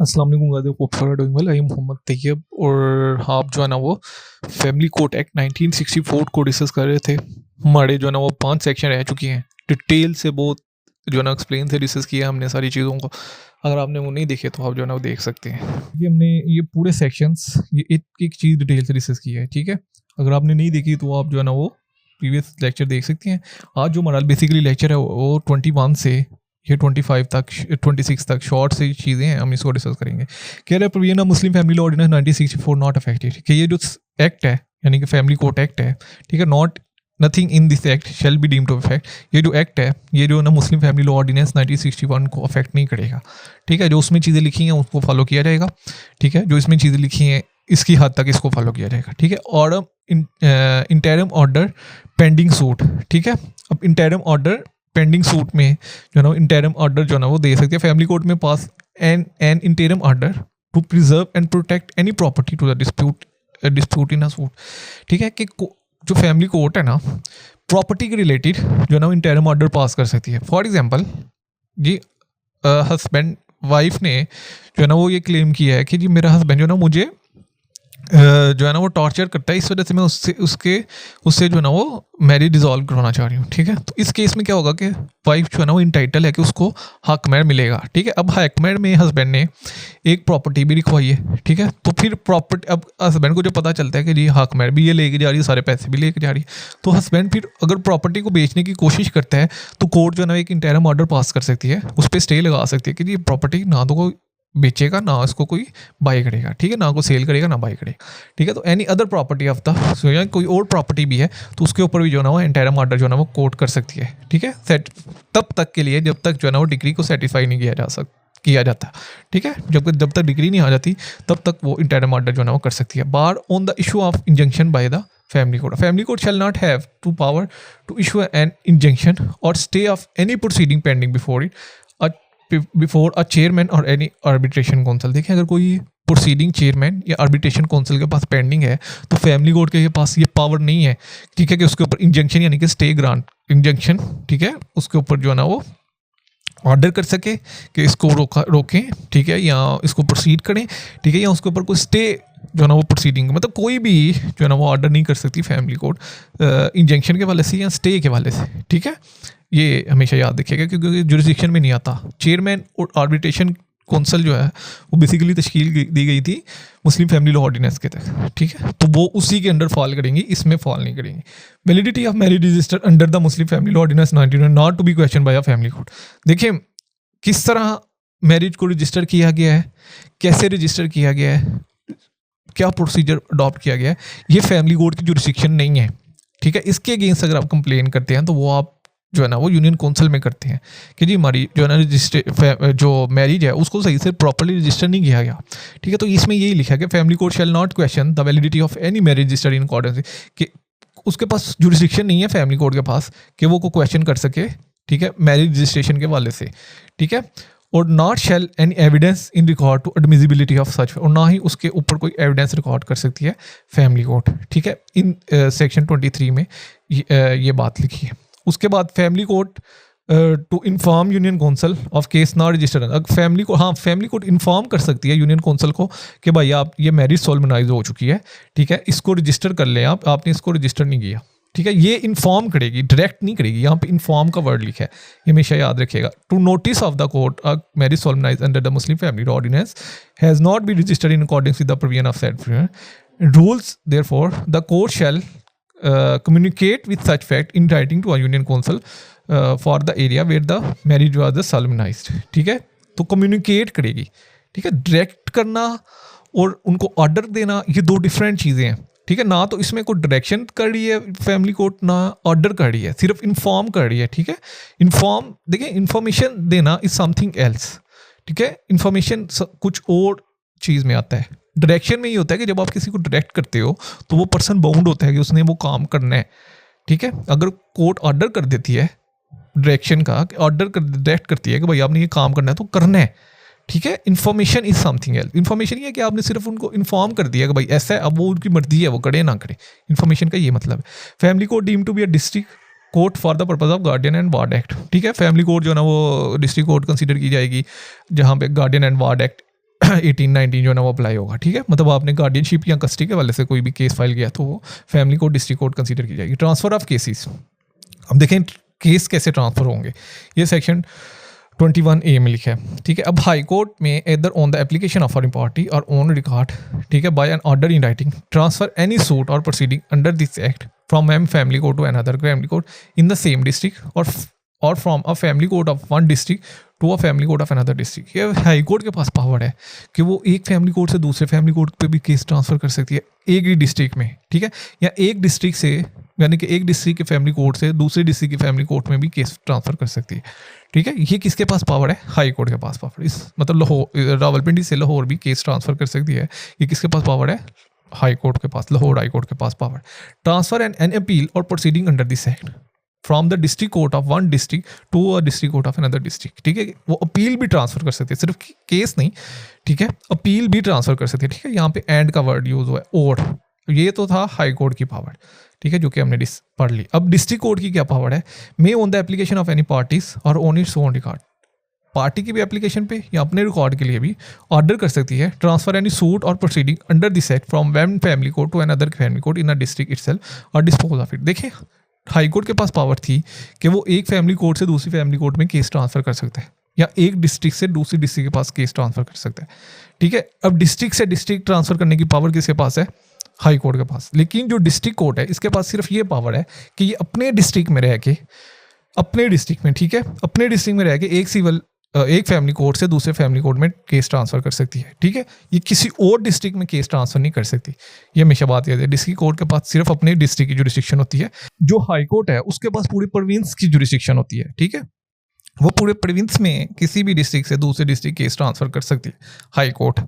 अस्सलाम वालेकुम guys, hope you are doing well. I am Mohammad Tayyab और आप जो है ना वो फैमिली कोर्ट एक्ट 1964 को डिस्कस कर रहे थे। हमारे जो है ना वो 5 सेक्शन रह चुकी हैं, डिटेल से बहुत जो है ना एक्सप्लेन से डिस्कस किया हमने सारी चीज़ों को। अगर आपने वो नहीं देखे तो आप जो है ना वो देख सकते हैं। ये हमने ये पूरे सेक्शंस ये एक एक चीज़ डिटेल से डिस्कस किया है, ठीक है। अगर आपने नहीं देखी तो आप जो है ना वो प्रीवियस लेक्चर देख सकते हैं। आज जो हमारा बेसिकली लेक्चर है वो 21 से ये 25 तक 26 तक शॉर्ट से चीज़ें हैं, हम इसको डिस्कस करेंगे। कह रहे provision of Muslim family law ordinance 1964 not affected, कि ये जो एक्ट है यानी कि फैमिली कोर्ट एक्ट है, ठीक है, not nothing in this act shall be deemed to affect. ये जो एक्ट है ये जो ना मुस्लिम फैमिली लॉ ऑर्डिनेंस 1961 को अफेक्ट नहीं करेगा, ठीक है। जो उसमें चीज़ें लिखी हैं उसको फॉलो किया जाएगा, ठीक है। जो इसमें चीज़ें लिखी हैं इसकी हद तक इसको फॉलो किया जाएगा, ठीक है। और इंटरिम ऑर्डर पेंडिंग सूट, ठीक है। अब इंटरिम ऑर्डर पेंडिंग सूट में जो ना इंटरिम ऑर्डर जो ना वो दे सकते हैं फैमिली कोर्ट में पास an interim order to preserve and protect any property to the dispute in a suit, ठीक है। कि जो फैमिली कोर्ट है ना प्रॉपर्टी के रिलेटेड जो ना इंटरिम ऑर्डर पास कर सकती है। फॉर एग्जांपल जी हस्बैंड वाइफ ने जो है ना वो ये क्लेम किया है कि जी मेरा हस्बैंड जो है ना मुझे जो है ना वो टॉर्चर करता है, इस वजह से मैं उससे जो है ना वो मैरिज डिसॉल्व करवाना चाह रही हूँ, ठीक है। तो इस केस में क्या होगा कि वाइफ जो है ना वो इंटाइटल है कि उसको हक मेहर मिलेगा, ठीक है। अब हक मेहर में हस्बैंड ने एक प्रॉपर्टी भी लिखवाई है, ठीक है। तो फिर प्रॉपर्टी अब हस्बैंड को जो पता चलता है कि जी हक मेहर भी ये लेके जा रही है, सारे पैसे भी लेके जा रही है, तो हस्बैंड फिर अगर प्रॉपर्टी को बेचने की कोशिश करता है तो कोर्ट जो है ना एक इंटरिम ऑर्डर पास कर सकती है, उस पर स्टे लगा सकती है कि जी प्रॉपर्टी ना तो कोई बेचेगा ना इसको कोई बाई करेगा, ठीक है, ना को सेल करेगा ना बाई करेगा, ठीक है। तो any other property of the so कोई और प्रॉपर्टी भी है तो उसके ऊपर भी जो है ना वो इंटरिम ऑर्डर जो है ना वो कोर्ट कर सकती है, ठीक है। सेट तब तक के लिए जब तक जो है ना वो डिग्री को सेटिस्फाई नहीं किया जाता, ठीक है। जब तक डिग्री नहीं आ जाती तब तक वो इंटरिम ऑर्डर जो है ना वो कर सकती है। Bar on the issue of injunction by the family court shall not have to power to issue an injunction और stay of any proceeding pending before a chairman और एनी आर्बिट्रेशन काउंसिल। देखिए अगर कोई प्रोसीडिंग चेयरमैन या arbitration council के पास pending है तो फैमिली कोर्ट के पास ये पावर नहीं है, ठीक है, कि उसके ऊपर इंजंक्शन यानी कि स्टे ग्रांट इंजंक्शन, ठीक है, उसके ऊपर जो है ना वो ऑर्डर कर सके कि इसको रोकें, ठीक है, या इसको प्रोसीड करें, ठीक है, या उसके ऊपर कोई स्टे जो है ना वो प्रोसीडिंग मतलब कोई भी जो है ना वो ऑर्डर नहीं कर सकती फैमिली कोर्ट इंजंक्शन के वाले से या स्टे के वाले से, ठीक है। ये हमेशा याद रखिएगा क्योंकि जुरिस्डिक्शन में नहीं आता। चेयरमैन और आर्बिट्रेशन काउंसिल जो है वो बेसिकली तश्कील दी गई थी मुस्लिम फैमिली लॉ ऑर्डिनेंस के तहत, ठीक है। तो वो उसी के अंडर फॉल करेंगी, इसमें फॉल नहीं करेंगी। Validity of marriage register under the Muslim family law ordinance 19 not to be question by a family court. देखिए किस तरह मैरिज को रजिस्टर किया गया है, कैसे रजिस्टर किया गया है, क्या प्रोसीजर अडॉप्ट किया गया है, ये फैमिली कोर्ट की जुरिस्डिक्शन नहीं है, ठीक है। इसके अगेंस्ट अगर आप कंप्लेन करते हैं तो वो आप जो है ना वो यूनियन काउंसिल में करते हैं कि जी हमारी जो है ना रजिस्टर जो मैरिज है उसको सही से प्रॉपर्ली रजिस्टर नहीं किया गया, ठीक है। तो इसमें यही लिखा है कि family court shall not question the validity of any marriage register in accordance, कि उसके पास जुरिस्डिक्शन नहीं है फैमिली कोर्ट के पास कि वो को क्वेश्चन कर सके, ठीक है, मैरिज रजिस्ट्रेशन के वाले से, ठीक है। और not shall any evidence in record to admissibility of such, और ना ही उसके ऊपर कोई एविडेंस रिकॉर्ड कर सकती है फैमिली कोर्ट, ठीक है। इन सेक्शन 23 में ये बात लिखी है। उसके बाद family court to inform union council of case not registered, family court inform कर सकती है यूनियन काउंसिल को कि भाई आप ये मैरिज सोलमनाइज हो चुकी है, ठीक है, इसको रजिस्टर कर लें, आपने इसको रजिस्टर नहीं किया, ठीक है। ये इन्फॉर्म करेगी, डायरेक्ट नहीं करेगी, यहाँ पे इन्फॉर्म का वर्ड लिखा है, ये हमेशा याद रखिएगा। To notice of the court marriage solemnize under the Muslim family law ordinance has not be registered in according with the provision of said rules, therefore the court shall communicate with such fact in writing to a union council for the area where the marriage was solemnized, ठीक है। तो communicate करेगी, ठीक है। Direct करना और उनको order देना ये दो डिफरेंट चीज़ें हैं, ठीक है। ना तो इसमें कोई डायरेक्शन कर रही है फैमिली कोर्ट, ना ऑर्डर कर रही है, सिर्फ इन्फॉर्म कर रही है, ठीक है। इन्फॉर्म देखिए इन्फॉर्मेशन देना इज समथिंग एल्स, ठीक है। इन्फॉर्मेशन कुछ और चीज़ में आता है। डायरेक्शन में ये होता है कि जब आप किसी को डायरेक्ट करते हो तो वो पर्सन बाउंड होता है कि उसने वो काम करना है, ठीक है। अगर कोर्ट ऑर्डर कर देती है डायरेक्शन का, डायरेक्ट करती है कि भाई आपने ये काम करना है तो करना है, ठीक है। Information is something else. Information ये है कि आपने सिर्फ उनको इन्फॉर्म कर दिया कि भाई ऐसा है, अब वो उनकी मर्जी है वो करे ना करे। इन्फॉर्मेशन का ये मतलब है। Family court deem to be a district court for the purpose of guardian and ward act, ठीक है। फैमिली कोर्ट जो है ना वो डिस्ट्रिक्ट कोर्ट कंसीडर की जाएगी जहाँ पे गार्डियन एंड वार्ड एक्ट 1819 जो है ना वो अप्लाई होगा, ठीक है। मतलब आपने गार्डियनशिप या कस्टडी के वाले से कोई भी केस फाइल किया तो वो family court district court consider की जाएगी। ट्रांसफर ऑफ केसेस, अब देखें केस कैसे ट्रांसफर होंगे, ये सेक्शन 21A में लिखा है, ठीक है। अब हाई कोर्ट में इधर on the application of foreign party और ऑन रिकॉर्ड, ठीक है, by an order in writing transfer any suit और proceeding under this act from a family court to another family court in the same district और from a family court of one district to a family court of another district. ये high court के पास power है कि वो एक family court से दूसरे फैमिली कोर्ट पे भी केस ट्रांसफर कर सकती है एक ही डिस्ट्रिक्ट में, ठीक है, या एक डिस्ट्रिक्ट से यानी कि एक डिस्ट्रिक्ट के फैमिली कोर्ट से दूसरे डिस्ट्रिक्ट की फैमिली कोर्ट में भी केस ट्रांसफर कर सकती है, ठीक है। ये किसके पास पावर है? हाई कोर्ट के पास पावर। इस मतलब लाहौर, रावलपिंडी से लाहौर भी केस ट्रांसफर कर सकती है, ये किसके पास पावर है? हाई कोर्ट के पास, लाहौर हाई कोर्ट के पास पावर। ट्रांसफर एन अपील और proceeding under this act from the district court of one district to a district court of another district, ठीक है। वो अपील भी ट्रांसफर कर सकती है, सिर्फ केस नहीं, ठीक है, अपील भी ट्रांसफर कर सकती है, ठीक है। यहाँ पे एंड का वर्ड यूज हुआ है, और ये तो था हाई कोर्ट की पावर, ठीक है, जो कि हमने पढ़ ली। अब डिस्ट्रिक्ट कोर्ट की क्या पावर है? May on the application of any parties और on its own record, party की भी एप्लीकेशन पे या अपने रिकॉर्ड के लिए भी ऑर्डर कर सकती है ट्रांसफर एनी सूट और proceeding under this act from one family court to another family court in a district itself और डिस्पोज ऑफ इट। देखें हाई कोर्ट के पास पावर थी कि वो एक फैमिली कोर्ट से दूसरी फैमिली कोर्ट में केस ट्रांसफर कर सकता है, या एक डिस्ट्रिक्ट से दूसरी डिस्ट्रिक्ट के पास केस ट्रांसफर कर सकता है, ठीक है। अब डिस्ट्रिक्ट से डिस्ट्रिक्ट ट्रांसफर करने की पावर किसके पास है? हाई कोर्ट के पास। लेकिन जो डिस्ट्रिक्ट कोर्ट है इसके पास सिर्फ ये पावर है कि ये अपने डिस्ट्रिक्ट में रह के, अपने डिस्ट्रिक्ट में, ठीक है, अपने डिस्ट्रिक्ट में रह के एक फैमिली कोर्ट से दूसरे फैमिली कोर्ट में केस ट्रांसफर कर सकती है, ठीक है। ये किसी और डिस्ट्रिक्ट में केस ट्रांसफर नहीं कर सकती, ये हमेशा बात याद है। डिस्ट्रिक्ट कोर्ट के पास सिर्फ अपने डिस्ट्रिक्ट की जुरिस्डिक्शन होती है। जो हाई कोर्ट है उसके पास पूरी प्रोविंस की जुरिस्डिक्शन होती है, ठीक है। वो पूरे प्रोविंस में किसी भी डिस्ट्रिक्ट से दूसरे डिस्ट्रिक्ट केस ट्रांसफर कर सकती है हाई कोर्ट।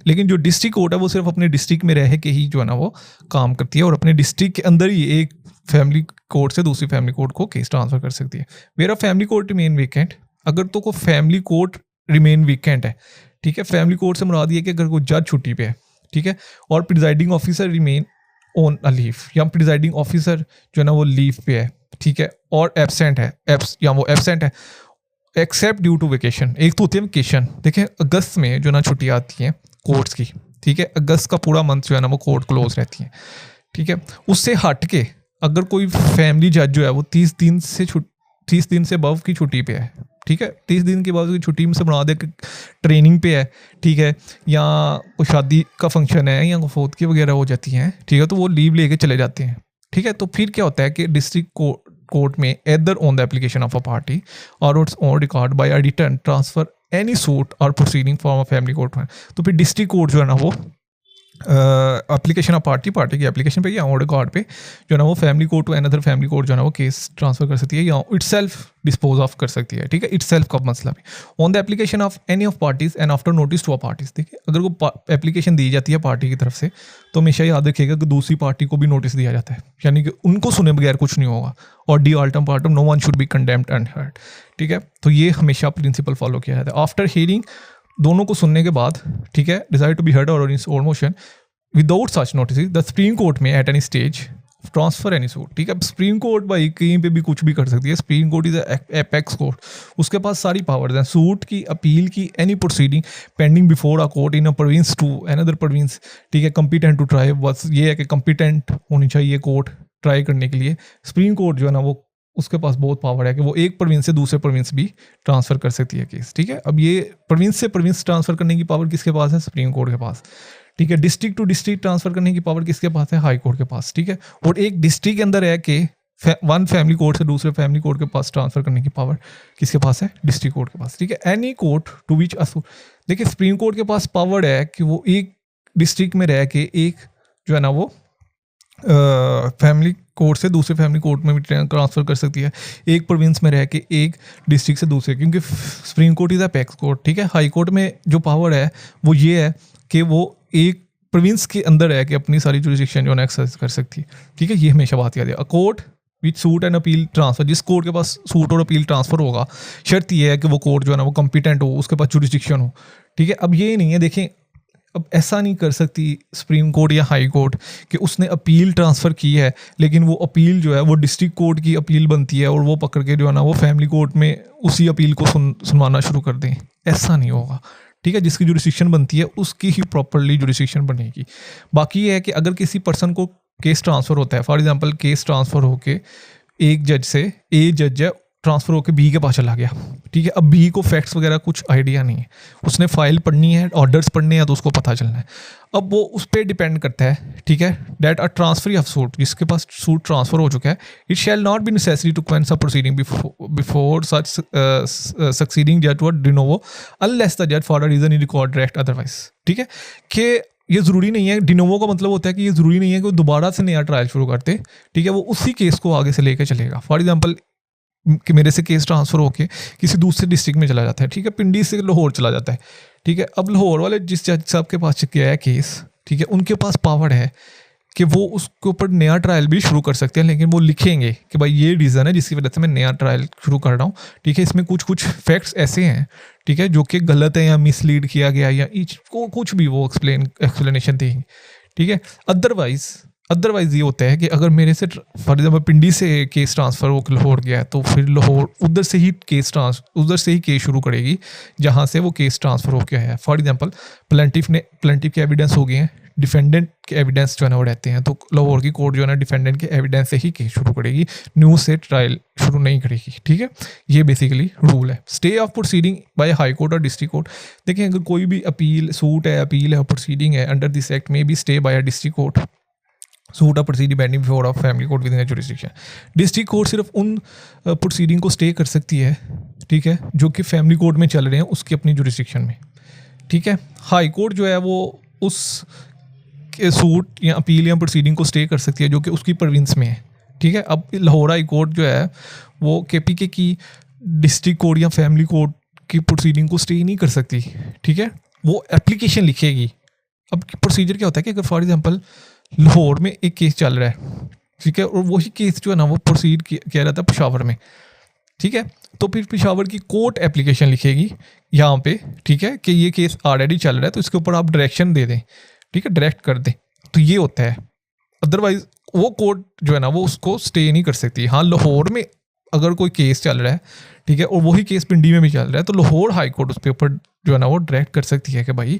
लेकिन जो डिस्ट्रिक्ट कोर्ट है वो सिर्फ अपने डिस्ट्रिक्ट में रह के ही जो है ना वो काम करती है, और अपने डिस्ट्रिक्ट के अंदर ही एक फैमिली कोर्ट से दूसरी फैमिली कोर्ट को केस ट्रांसफर कर सकती है। मेरा फैमिली कोर्ट रिमेन वेकेंट, अगर तो को फैमिली कोर्ट रिमेन वेकेंट है, ठीक है। फैमिली कोर्ट से मुराद ये कि अगर कोई जज छुट्टी पे है, ठीक है, और presiding officer remain on a leave, या प्रिजाइडिंग ऑफिसर जो है ना वो लीव पे है, ठीक है, और एब्सेंट है, या वो एब्सेंट है एक्सेप्ट ड्यू टू वेकेशन। एक तो होती है वेकेशन, देखें अगस्त में जो ना छुट्टियाँ आती हैं कोर्ट्स की, ठीक है, अगस्त का पूरा मंथ जो है ना वो कोर्ट क्लोज रहती है, ठीक है। उससे हट के अगर कोई फैमिली जज जो है वो 30 दिन से अबव की छुट्टी पे है, ठीक है, 30 दिन के बाद की छुट्टी में से बना दे ट्रेनिंग पे है, ठीक है, या कोई शादी का फंक्शन है या फोत की वगैरह हो जाती हैं, ठीक है, तो वो लीव लेके चले जाते हैं, ठीक है। तो फिर क्या होता है कि डिस्ट्रिक्ट कोर्ट में either on the application of a party और its own record by a return transfer any suit और proceeding from a family court में, तो फिर डिस्ट्रिक्ट कोर्ट जो है ना वो एप्लीकेशन ऑफ पार्टी की एप्लीकेशन पे या ऑन रिकॉर्ड पे जो है ना वो family court to another family court जो है ना वो केस ट्रांसफर कर सकती है या इटसेल्फ डिस्पोज ऑफ कर सकती है, ठीक है। इटसेल्फ का मसला भी on the application of any of parties and after notice to a parties. देखिए अगर वो एप्लीकेशन दी जाती है पार्टी की तरफ से तो हमेशा याद रखिएगा कि दूसरी पार्टी को भी नोटिस दिया जाता है, यानी कि उनको सुने बगैर कुछ नहीं होगा, और डी अल्टम पार्टम no one should be condemned unheard, ठीक है। तो ये हमेशा प्रिंसिपल फॉलो किया जाता है। आफ्टर हियरिंग, दोनों को सुनने के बाद, ठीक है, डिसाइड टू बी हर्ड और in own motion without such notice the supreme court में at any stage transfer any suit, ठीक है। सुप्रीम कोर्ट भाई कहीं पे भी कुछ भी कर सकती है, supreme court is apex court, उसके पास सारी पावर्स हैं, सूट की, अपील की, any proceeding pending before a court in a province to another province, ठीक है, कंपिटेंट टू ट्राई। बस ये है कि कंपिटेंट होनी चाहिए कोर्ट ट्राई करने के लिए। सुप्रीम कोर्ट जो है ना वो उसके पास बहुत पावर है कि वो एक प्रोविंस से दूसरे प्रोविंस भी ट्रांसफर कर सकती है केस, ठीक है। अब ये प्रोविंस से प्रोविंस ट्रांसफर करने की पावर किसके पास है? सुप्रीम कोर्ट के पास, ठीक है। डिस्ट्रिक्ट टू डिस्ट्रिक्ट ट्रांसफर करने की पावर किसके पास है? हाई कोर्ट के पास, ठीक है। और एक डिस्ट्रिक्ट के अंदर है कि वन फैमिली कोर्ट से दूसरे फैमिली कोर्ट के पास ट्रांसफर करने की पावर किसके पास है? डिस्ट्रिक्ट कोर्ट के पास, ठीक है। एनी कोर्ट टू विच देखिए सुप्रीम कोर्ट के पास पावर है कि वो एक डिस्ट्रिक्ट में रह के एक जो है ना वो फैमिली कोर्ट से दूसरे फैमिली कोर्ट में भी ट्रांसफर कर सकती है, एक प्रोविंस में रह के एक डिस्ट्रिक्ट से दूसरे, क्योंकि supreme court is apex court, ठीक है। हाई कोर्ट में जो पावर है वो ये है कि वो एक प्रोविंस के अंदर है कि अपनी सारी जुरिस्डिक्शन जो है एक्सरसाइज कर सकती है, ठीक है। ये हमेशा बात याद है। A court which suit and appeal transfer, जिस कोर्ट के पास सूट और अपील ट्रांसफर होगा, शर्त ये है कि वो कोर्ट जो है ना वो कंपिटेंट हो, उसके पास जुरिस्डिक्शन हो, ठीक है। अब ये नहीं है, देखें अब ऐसा नहीं कर सकती सुप्रीम कोर्ट या हाई कोर्ट कि उसने अपील ट्रांसफ़र की है लेकिन वो अपील जो है वो डिस्ट्रिक्ट कोर्ट की अपील बनती है और वो पकड़ के जो है ना वो फैमिली कोर्ट में उसी अपील को सुनवाना शुरू कर दें, ऐसा नहीं होगा, ठीक है, जिसकी जुरिस्डिक्शन बनती है उसकी ही प्रॉपरली जुरिस्डिक्शन बनेगी। बाकी ये है कि अगर किसी पर्सन को केस ट्रांसफ़र होता है, फॉर एग्जांपल केस ट्रांसफ़र होके एक जज से ए जज है, ट्रांसफ़र होकर बी के पास चला गया, ठीक है। अब बी को फैक्ट्स वगैरह कुछ आइडिया नहीं है, उसने फाइल पढ़नी है, ऑर्डर्स पढ़ने हैं तो उसको पता चलना है। अब वो उस पर डिपेंड करता है, ठीक है, that a transfer of suit, जिसके पास सूट ट्रांसफ़र हो चुका है, it shall not be necessary to commence a proceeding before such succeeding जज टू डिनोवो अनलेस द जज for a reason in record direct otherwise, ठीक है। कि ये ज़रूरी नहीं है, डिनोवो का मतलब होता है कि ये ज़रूरी नहीं है कि वो दोबारा से नया ट्रायल शुरू करते, ठीक है, वो उसी केस को आगे से लेकर चलेगा। फॉर एग्जांपल कि मेरे से केस ट्रांसफ़र होके किसी दूसरे डिस्ट्रिक्ट में चला जाता है, ठीक है, पिंडी से लाहौर चला जाता है, ठीक है। अब लाहौर वाले जिस जज साहब के पास गया है केस, ठीक है, उनके पास पावर है कि वो उसके ऊपर नया ट्रायल भी शुरू कर सकते हैं, लेकिन वो लिखेंगे कि भाई ये रीज़न है जिसकी वजह से मैं नया ट्रायल शुरू कर रहा हूँ, ठीक है। इसमें कुछ कुछ फैक्ट्स ऐसे हैं, ठीक है, जो कि गलत है या मिसलीड किया गया या को कुछ भी वो एक्सप्लेनेशन देंगे, ठीक है। अदरवाइज ये होता है कि अगर मेरे से फॉर एग्जाम्पल पिंडी से केस ट्रांसफ़र होकर लाहौर गया है, तो फिर लाहौर उधर से ही केस शुरू करेगी जहाँ से वो केस ट्रांसफ़र होकर आया है। फॉर एग्जांपल प्लेंटिफ के एविडेंस हो गए हैं, डिफेंडेंट के एविडेंस जो है ना वो रहते हैं, तो लाहौर की कोर्ट जो है ना डिफेंडेंट के एविडेंस से ही केस शुरू करेगी, न्यू से ट्रायल शुरू नहीं करेगी, ठीक है। ये बेसिकली रूल है। Stay of proceeding by high court और डिस्ट्रिक्ट कोर्ट, देखिए अगर कोई भी अपील सूट है, अपील है, प्रोसीडिंग है अंडर दिस एक्ट में be stay by a district court, suit of proceeding pending before of family court with in jurisdiction. District court सिर्फ उन प्रोसीडिंग को स्टे कर सकती है, ठीक है, जो कि फैमिली कोर्ट में चल रहे हैं उसकी अपनी जुरिस्डिक्शन में, ठीक है। हाई कोर्ट जो है वो उस सूट या अपील या प्रोसीडिंग को स्टे कर सकती है जो कि उसकी प्रोविंस में है, ठीक है। अब लाहौर हाई कोर्ट जो है वो KPK की डिस्ट्रिक्ट कोर्ट या फैमिली कोर्ट की प्रोसीडिंग को स्टे नहीं कर सकती, ठीक है, वो एप्लीकेशन लिखेगी। अब प्रोसीजर क्या होता है कि अगर फॉर एग्जांपल लाहौर में एक केस चल रहा है, ठीक है, और वही केस जो है ना वो प्रोसीड किया रहता है पेशावर में, ठीक है, तो फिर पेशावर की कोर्ट एप्लीकेशन लिखेगी यहाँ पे, ठीक है, कि ये केस ऑलरेडी चल रहा है तो इसके ऊपर आप डायरेक्शन दे दें, ठीक है, डायरेक्ट कर दें, तो ये होता है। अदरवाइज वो कोर्ट जो है ना वो उसको स्टे नहीं कर सकती। हाँ, लाहौर में अगर कोई केस चल रहा है, ठीक है, और वही केस पिंडी में भी चल रहा है, तो लाहौर हाई कोर्ट उस पे ऊपर जो है ना वो डायरेक्ट कर सकती है कि भाई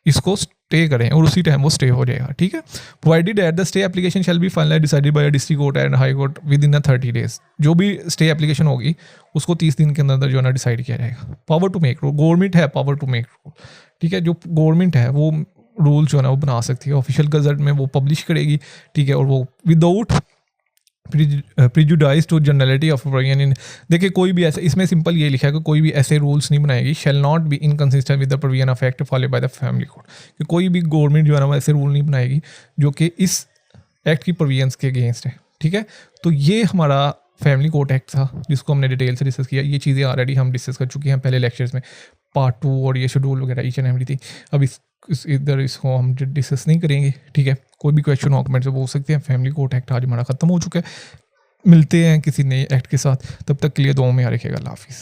इसको स्टे करें, और उसी टाइम वो स्टे हो जाएगा, ठीक है। Provided that the stay application shall be finally decided by district court and high court with in 30 days, जो भी स्टे एप्लीकेशन होगी उसको 30 दिन के अंदर जो है ना डिसाइड किया जाएगा। Power to make rule, government है पावर टू मेक रूल, ठीक है, जो गवर्नमेंट है वो रूल जो है ना वो बना सकती है, ऑफिशियल गजट में वो पब्लिश करेगी, ठीक है, और वो without prejudice to generality of provision in, देखिए कोई भी ऐसे, इसमें सिंपल ये लिखा है कि कोई भी ऐसे रूल्स नहीं बनाएगी, shall not be inconsistent with the provision of act followed by the family court, कि कोई भी गवर्नमेंट जो है ना वो ऐसे रूल नहीं बनाएगी जो कि इस एक्ट की प्रोविजंस के अगेंस्ट है, ठीक है। तो ये हमारा फैमिली कोर्ट एक्ट था जिसको हमने डिटेल से डिस्कस किया। ये चीज़ें ऑलरेडी हम डिस्कस कर चुके हैं पहले लेक्चर्स में, पार्ट 2 और ये शेड्यूल वगैरह ईच एंड एवरीथिंग। अब इधर इसको हम डिस्कस नहीं करेंगे, ठीक है। कोई भी क्वेश्चन हो कमेंट से पूछ सकते हैं। फैमिली कोर्ट एक्ट आज हमारा खत्म हो चुका है। मिलते हैं किसी नए एक्ट के साथ, तब तक के लिए दुआ में याद रखिएगा। अल्लाह हाफिज़।